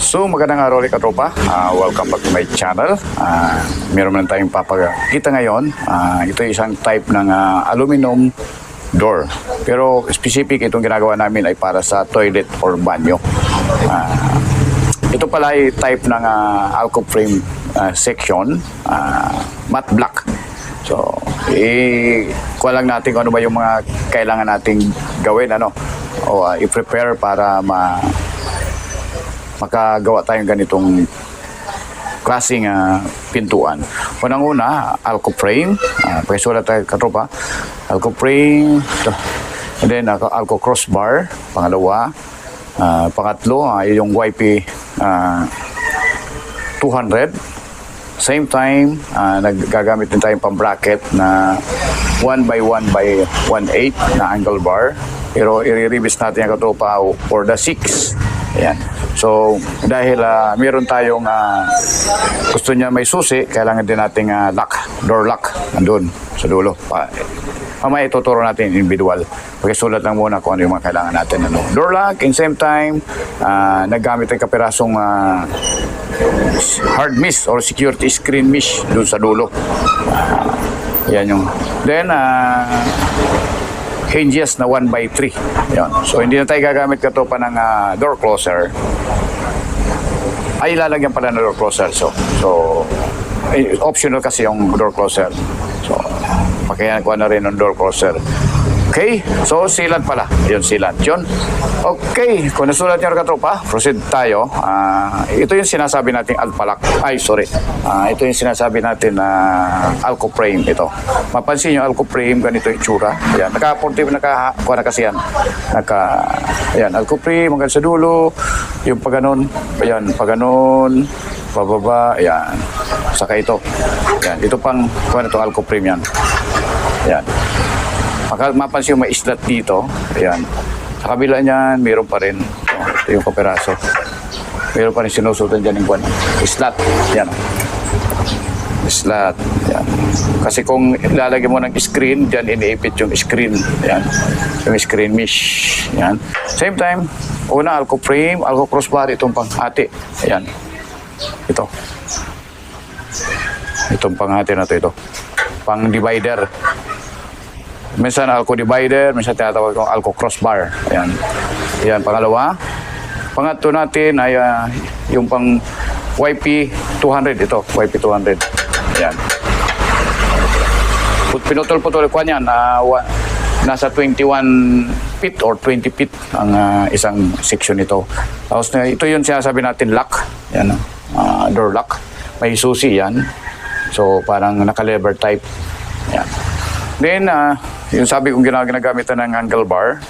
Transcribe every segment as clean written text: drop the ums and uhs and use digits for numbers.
So magandang araw ulit katropa. Welcome back to my channel. Meron na tayong papakita ngayon. Ito isang type ng aluminum door. Pero specific itong ginagawa namin ay para sa toilet or banyo. Ito pala ay type ng alco frame section, matte black. So, kuha lang natin kung ano ba yung mga kailangan nating gawin o i-prepare para makagawa tayong ganitong klaseng pintuan. Unang-una, alco frame. Pakisulat tayo katropa. Alco frame. And then, alco crossbar. Pangalawa. Pangatlo, yung YP 200. Same time, nagagamit din tayong pang-bracket na 1x1x1/8 na angle bar. Pero i-revis natin yung katropa for the 6. Ayan. So, dahil meron tayong gusto niya may susi, kailangan din nating door lock nandun sa dulo. Mamaya ituturo natin individual. Pagkasulat lang muna kung ano yung mga kailangan natin. Door lock, in same time, naggamit ang kapirasong hard mesh or security screen mesh dun sa dulo. Yan yung. Then, hinges na 1x3. Yan. So, hindi na tayo gagamit katropa ng door closer. Ay, ilalagyan pala ng door closer. So optional kasi yung door closer. So, pakiyakuha na rin ng door closer. Okay, so sealant pala. Yun, sealant. Yun. Okay, kung nasulat nyo katropa, proceed tayo. Ito yung sinasabi natin alpalak. Ito yung sinasabi natin na alco frame. Ito. Mapansin yung alco frame, ganito yung tsura. Ayan, naka-portive, naka-kuha na kasi yan. Ayan, alco frame, hanggang sa dulo. Yung paganon. Ayan, paganon. Pababa. Ayan. Saka ito. Ayan, ito pang, kuha na itong alco frame yan. Ayan. Mapansin yung may islat dito. Ayan. Sa kabila niyan, mayroon pa rin. Ito yung kapiraso. Mayroon pa rin sinusutan dyan yung islat. Ayan. Islat. Ayan. Kasi kung ilalagay mo ng screen, dyan iniipit yung screen. Ayan. Yung screen mesh. Ayan. Same time, una, alco frame, alco crossbar, itong panghati. Ayan. Ito. Itong panghati na ito. Pang divider. Minsan alco divider, minsan tinatawag kong alco crossbar. Ayan. Ayan, pangalawa. Pangatlo natin ay yung pang YP 200. Ito, YP 200. Ayan. Pinutol-putol ko niyan. Nasa 21 feet or 20 feet ang isang section ito. Tapos ito yung sinasabi natin lock. Ayan, door lock. May susi yan. So, parang naka-lever type. Ayan. Then, yung sabi kong ginagamitan ng angle bar.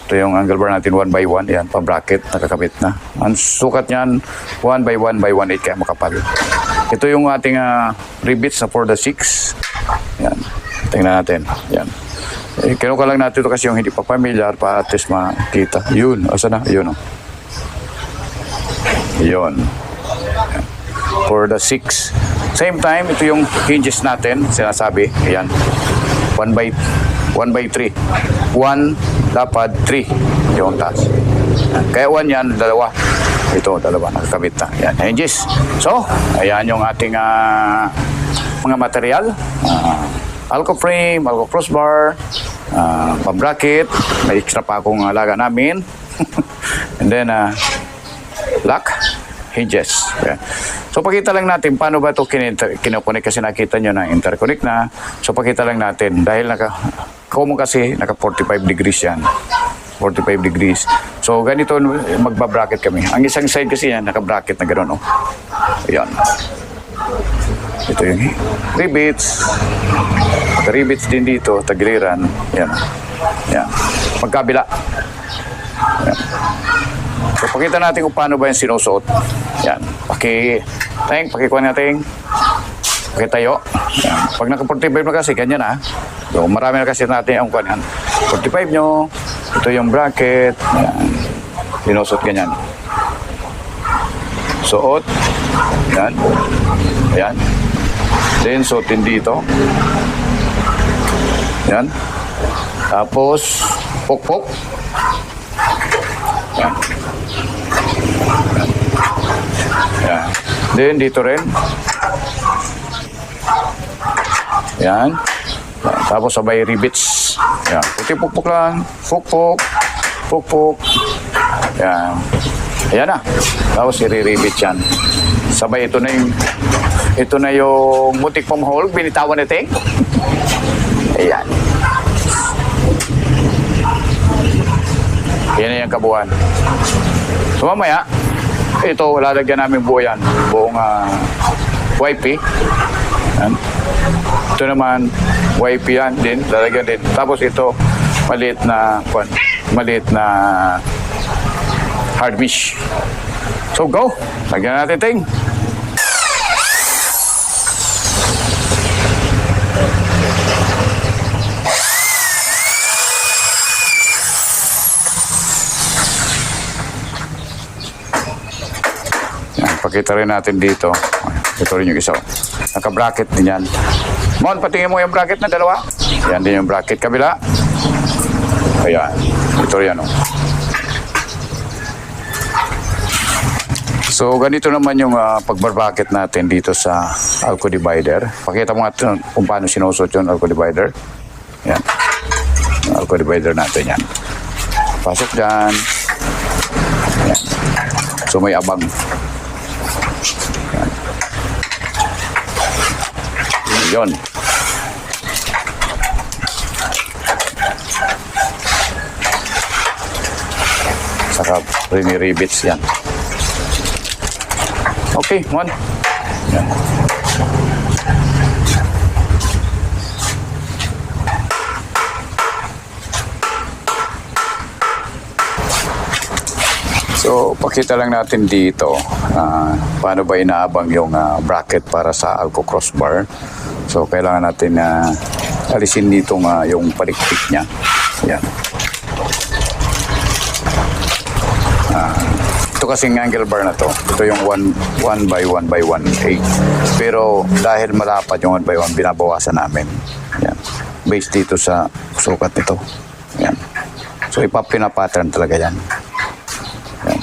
Ito yung angle bar natin 1x1. Yan, pa-bracket, nakakabit na. Ang sukat niyan, 1x1x1/8 kaya makapal. Ito yung ating rivets na for the 6. Yan, tingnan natin. Yan. Kinuha lang natin ito kasi yung hindi pa familiar para at least makita. Yun, asa na? Yun. Yun. Yan. For the 6. Same time, ito yung hinges natin, sinasabi. Ayan. 1x3. 1, dapat 3 yung taas. Kaya 1 yan, dalawa. Ito, dalawa, nakakabit na. Yan, hinges. So, ayan yung ating mga material. Alco frame, alco crossbar, pang-bracket. May extra pa akong laga namin. And then, lock, hinges. Ayan. So, pakita lang natin paano ba ito kinoconnect kasi nakita nyo na interconnect na. So, pakita lang natin dahil kasi naka 45 degrees yan. 45 degrees. So, ganito magba-bracket kami. Ang isang side kasi yan, naka-bracket na gano'n. Ayan. Ito yung rivets. Rivets din dito, tagiliran. Ayan. Ayan. Magkabila. Ayan. So, pakita natin kung paano ba yung sinusuot. Yan. Pakikuha natin. Pakitayo. Yan. Pag naka-45 na kasi, ganyan So, marami na kasi natin ang kuhan. 45 nyo. Ito yung bracket. Yan. Sinusuot ganyan. Suot. Yan. Ayan. Then, suotin dito. Yan. Tapos, pokpok. Yan. Then, dito rin. Yan. Tapos sabay rivets. Yan. Puti pukpuk lang. Pukpuk. Pukpuk. Yan. Ayan na. Tapos i-rivets yan. Sabay ito na yung mutik pang hole. Binitawan ni Ting. Ayan. Yan na yung kabuuan. So mamaya, ito, lalagyan namin buo yan. Buong YP. Yan. Ito naman, YP yan din. Lalagyan din. Tapos ito, maliit na hard mesh. So go! Lagyan natin, Ting. Pakita rin natin dito. Ito rin yung isa. Naka-bracket din yan. Mon, patingin mo yung bracket na dalawa. Yan din yung bracket. Kabila. Ayan. Ito rin yan. So, ganito naman yung pag-bracket natin dito sa Alco Divider. Pakita mo nga kung paano sinusot yung Alco Divider. Yan. Yung Alco Divider natin yan. Pasok dyan. Yan. So, may abang. Yun. Saka rivets yan. Okay, one. Yan. So, pakita lang natin dito paano ba inaabang yung bracket para sa Alco crossbar. So, kailangan natin alisin dito yung palikpik niya. Yan. Ito kasing angle bar na to. Ito yung 1 by 1 by 1/8. Pero dahil malapad yung 1 by 1, binabawasan namin. Yan. Based dito sa sukat nito. Yan. So, pinapattern talaga yan. Yan.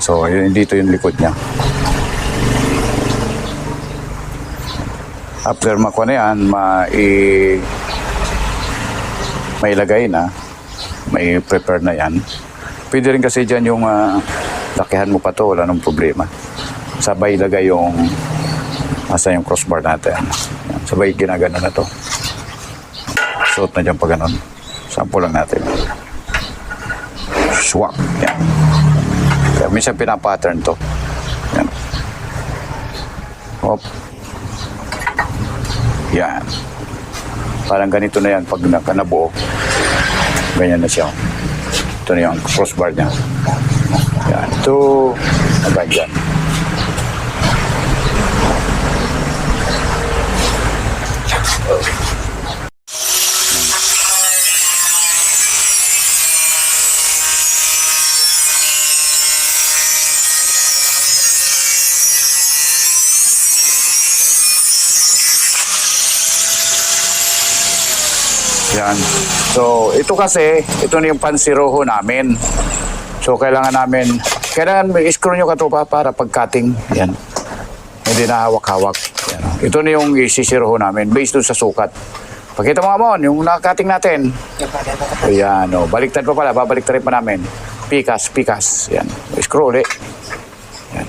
So, dito yung likod niya. After makuha na yan, mailagay na, may prepare na yan. Pwede rin kasi dyan yung lakihan mo pa to, wala nang problema. Sabay ilagay yung asa yung crossbar natin. Yan. Sabay ginagana na to. Suot na dyan pa ganon. Sample lang natin. Swap. Yan. Kaya minsan pinapattern to. Yan. Hop. Yan. Parang ganito na yan pag nakanabuo. Ganyan na siya. Ito na yung crossbar niya. Yan. Ito. Hanggang dyan. Yan. So, ito kasi, ito na yung pansiroho namin. So, kailangan i-screw nyo katupa para pag-cutting. Yan. Hindi na hawak-hawak. Yan. Ito na yung isisiroho namin based dun sa sukat. Pakita mo nga mo, yung naka-cutting natin. Ayan, o. Baliktad pa pala, babaliktad rin pa namin. Pikas. Yan. Screw ulit. Yan.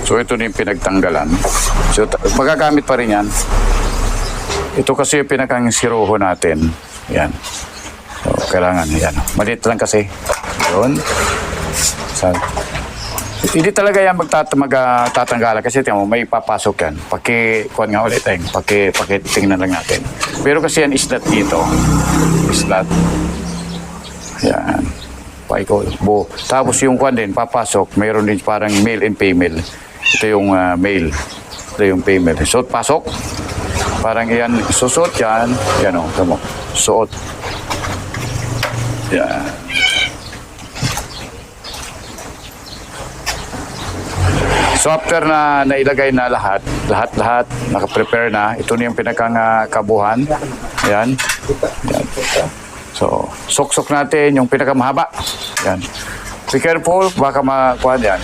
So, ito na yung pinagtanggalan. So, magagamit pa rin yan. Ito kasi yung pinakang siroho natin. Yan. So, kailangan yan. Maliit lang kasi. Yun. Hindi talaga yan magtatanggalan kasi tingnan mo, may papasok yan. Kuhan nga ulit tayo. Tingnan lang natin. Pero kasi yan islat dito. Islat. Yan. Paiko. Tapos yung kuhan din, papasok. Mayroon din parang male and female. Ito yung male. Ito yung female. So, pasok. Parang yan, susot yan. Yan o, tamo. Suot. Yan. So after na nailagay na lahat, naka-prepare na. Ito na yung pinakakabuhan. Ayan. Ayan. So, sok-sok natin yung pinakamahaba. Ayan. Be careful, baka makuha yan.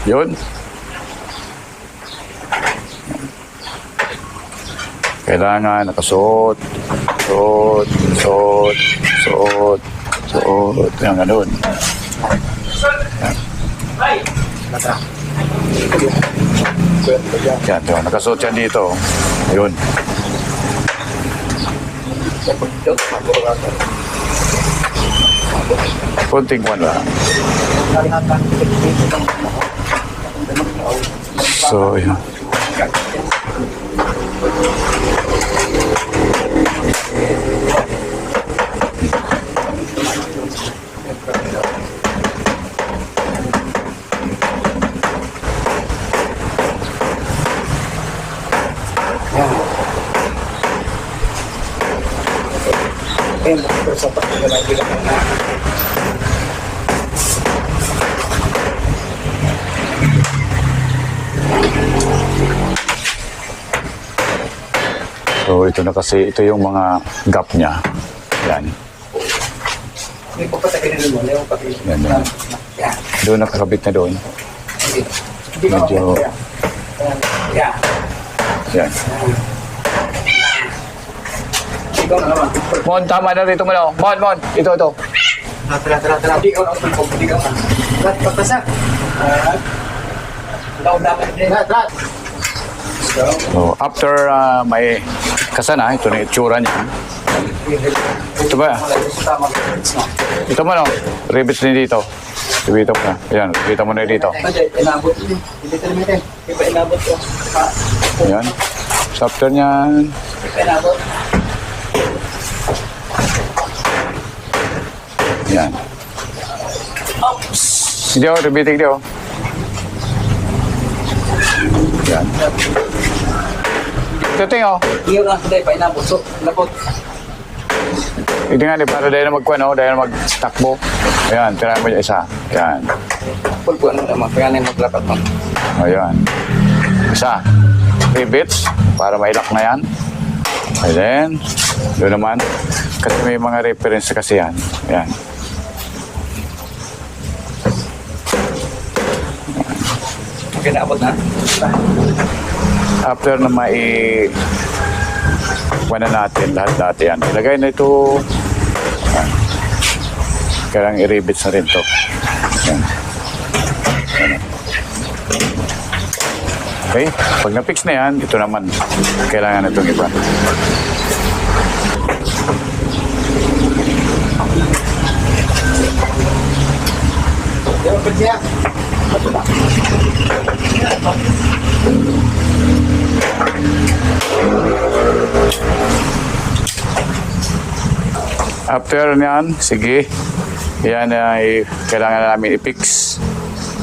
Yun. Kailangan nakasuot. Suot. Yan, ganun. Ayan. Yan, yun. Nakasuot yan dito. Yun. Kunting kwan lang. So, yun. So ito na kasi, ito yung mga gap niya. Yan. Yan. Doon nakakabit na doon. Medyo... Yan. Mon, tama na rito mo na. Mon. Ito. Tara. Hindi ka na. Pagpasak. So, after may kasana, ito na itsura niya. Ito ba? Ito mo no? Rivets din dito. Dito mo na. Ayan, kita mo na dito. Ayan. So, after niyan. Ayan. Hindi ako, ribeting di ako. Ayan. Ito tingin ako. Iyo lang today pa inabot. So, labot. Hindi nga, para dahil na magkwano, dahil na magtakbo. Ayan, tirahan mo yung isa. Ayan. Pulpuan mo naman. Kaya na maglapat mo. Ayan. Isa. Rivets, para mailak na yan. And then, doon naman, kasi may mga reference kasi yan. Ayan. Okay, naabot na. After na wala natin lahat yan. Ilagay na ito. Ayan. Kailangan i-rivets na rin ito. Ayan. Ayan. Okay? Pag na-fix na yan, ito naman. Kailangan na itong iba. After niyan, sige. Yan ay kailangan namin i-fix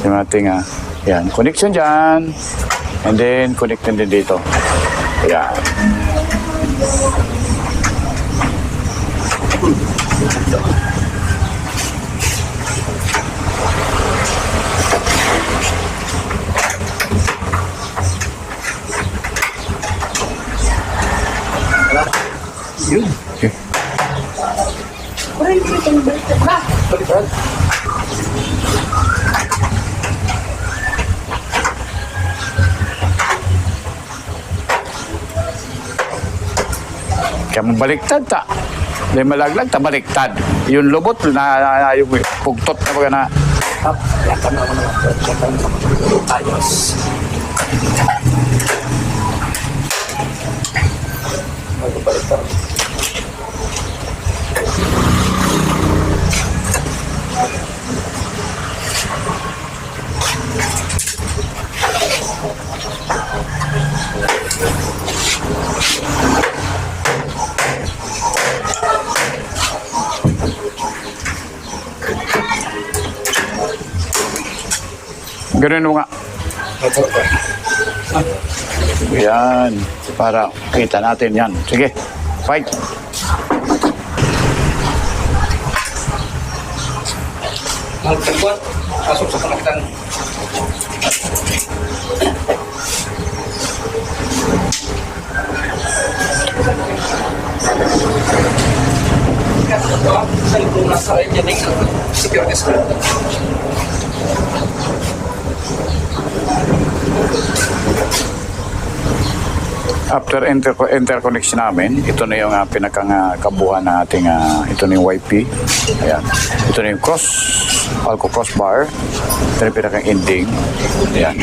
yung ating yan, connection dyan. And then, connect din dito. Yan. Yun. Okay. Kaya mabaliktad ta. Hindi malaglag ta, baliktad. Yung lubot na yung pugtot na baga na. Ayos. Ganun mo nga. Ito po. Yan. Para kita natin yan. Sige. Fight. Magtagpuan. Pasok sa panagtan. Sa lupong nasa rin yan yung security squad. After interconnection namin, ito na yung pinakakabuhan ng ating, ito na yung YP. Ayan. Ito na yung Alco crossbar. Ito na yung pinaka-ending. Ayan.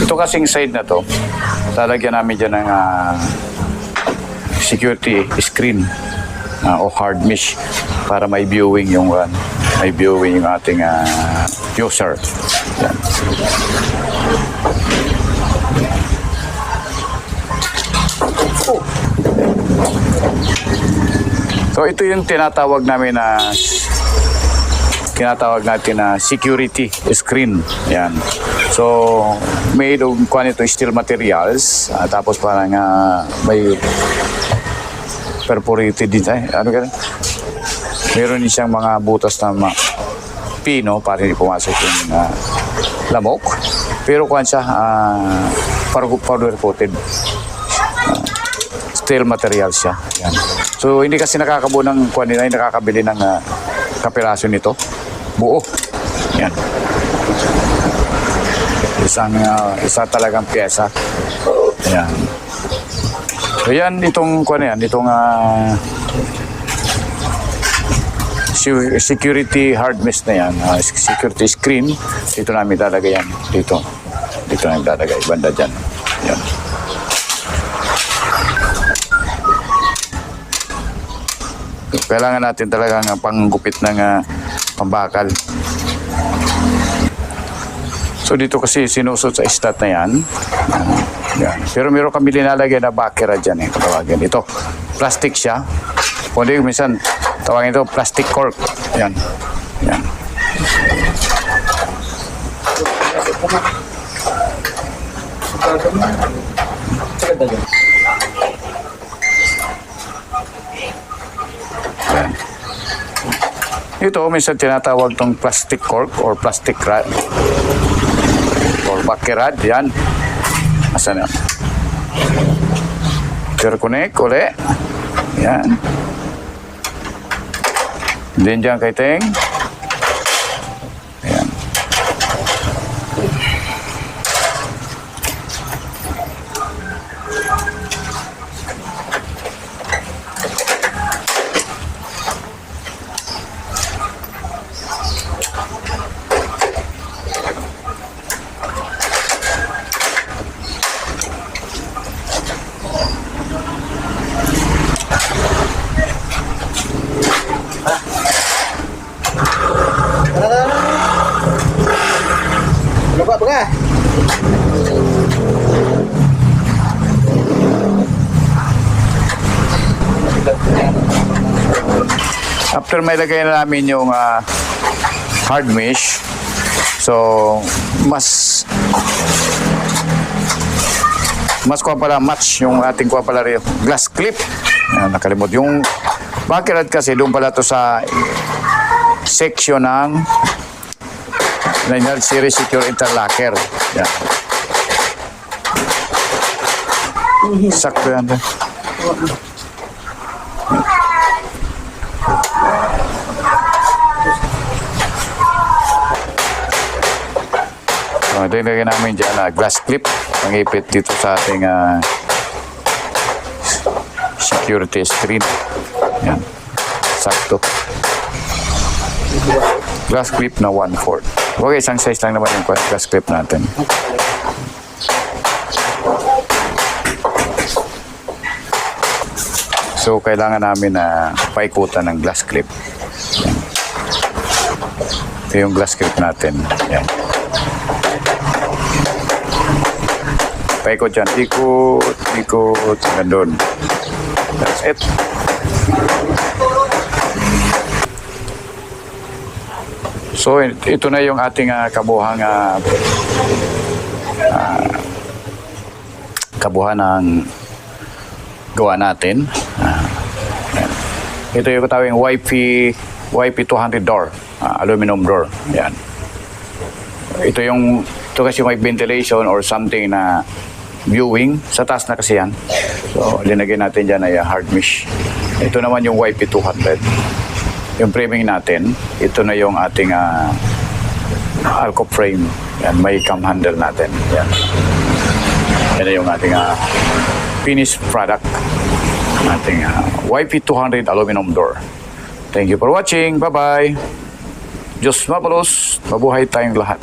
Ito kasing side na to, talagyan namin dyan ng security screen o hard mesh para may viewing yung ating user. Yan. So ito yung tinatawag natin na security screen. Yan. So made of steel materials, tapos parang may perforated din meron din siyang mga butas na pino para hindi pumasok yung lamok. Pero kuhan siya, powder coated. Steel material siya. Yan. So hindi kasi nakakabuo ng kuhan nila, hindi nakakabili ng kapiraso nito. Buo. Yan. Isa talagang pyesa. Yan. So yan, itong kuhan yan, itong security hard mesh na yan, security screen, dito namin lalagay yan. Dito namin lalagay, banda dyan. Yan. Kailangan natin talagang panggupit ng pambakal. So dito kasi sinusot sa stat na yan. Yan. Pero meron kami linalagay na bakera dyan katawagin. Ito, plastic siya. Kundi minsan, tawagin ito plastic cork. Yan. Yan. Yan. Ito, minsan tinatawag tong plastic cork or plastic rod or bakerad. Yan. Asan na? Connect uli. Yan. Then dyan kay Teng. Ayan. Lupa ba ka? After may lagay na namin yung hard mesh, so mas kuha pala match yung ating kuha pala rin glass clip. Ayan, nakalimot yung bakirad kasi doon pala to sa section ng Linear Series Secure Interlocker. Yan. Sakto yan. So, dinagay namin dyan glass clip. Pangipit dito sa ating security screen. Yan. Sakto. Glass clip na 1/4. Okay, isang size lang naman yung glass clip natin. So, kailangan namin na paikutan ng glass clip. Yan. Ito yung glass clip natin. Yan. Paikot dyan. Ikot, ikot, hanggang doon. That's it. So, ito na yung ating kabuhang kabuhan ng gawa natin. Yan. Ito yung tawing YP200 door, aluminum door. Yan. Ito kasi may ventilation or something na viewing. Sa taas na kasi yan. So, linagay natin dyan ay hard mesh. Ito naman yung YP200. Yung framing natin, ito na yung ating alco frame. Yan, may cam handle natin. Yan. Yan na yung ating finished product. Ating YP200 aluminum door. Thank you for watching. Bye-bye. Diyos mabalos. Mabuhay tayong lahat.